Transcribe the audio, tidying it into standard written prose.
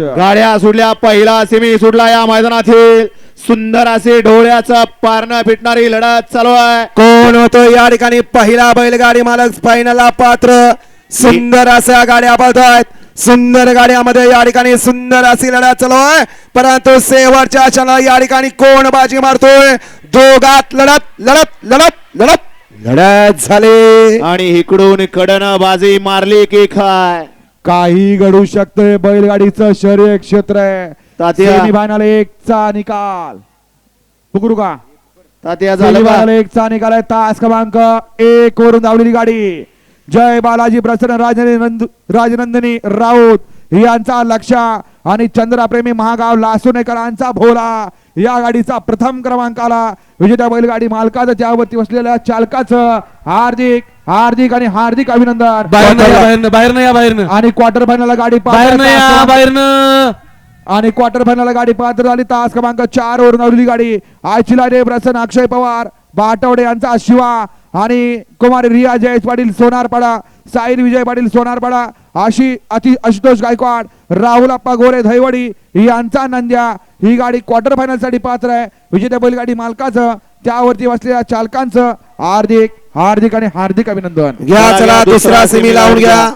गाड्या सुटल्या, पहिला सेमी सुटला या मैदानातील. सुंदर असे डोळ्याचं पारणं फिटणारी लढत चालू आहे. कोण होतो या ठिकाणी पहिला बैलगाडी मालक फायनलला पात्र. सुंदर अशा गाड्या पळतायत, सुंदर गाड्यामध्ये या ठिकाणी सुंदर अशी लढत चालू आहे. परंतु शेवटच्या क्षणाला या ठिकाणी कोण बाजी मारतोय? दोघात लढत लढत लढत लढत लढत झाली आणि इकडून कडनं बाजी मारली की काय काही घडू शकतंय. बैलगाडीचं शरीर क्षेत्र आहे. तात्या सेमीफायनल 1 चा निकाल पुकरू का? तात्या झालं का? सेमीफायनल 1 चा निकाल आहे. तास क्रमांक 1 वरून धावलेली गाडी जय बालाजी प्रसन्न राजनंदिनी राऊत यांचा लक्ष आणि चंद्राप्रेमी महागाव लासुनेकरांचा भोला या गाडीचा प्रथम क्रमांक आला. विजेत्या बैलगाडी मालकाचं त्यावरती बसलेल्या चालकाचं हार्दिक हार्दिक आणि हार्दिक अभिनंदन. बाहेर आणि क्वार्टर फायनल गाडी आणि क्वार्टर फायनल गाडी पात्र झाली. तास क्रमांक 4 वरून धावलेली गाडी आयचिला देव प्रसन्न अक्षय पवार बाटवडे यांचा शिवा आणि कुमारी रिया जयेश पाटील सोनारपाडा, साहिल विजय पाटील सोनारपाडा, आशुतोष गायकवाड, राहुल अप्पा गोरे धैवडी यांचा नंद्या ही गाडी क्वार्टर फायनल साठी पात्र आहे. विजेत्या बैलगाडी मालकाचं त्यावरती बसलेल्या चालकांचं हार्दिक हार्दिक आणि हार्दिक अभिनंदन. घ्या चला दुसरा सेमी लावून घ्या.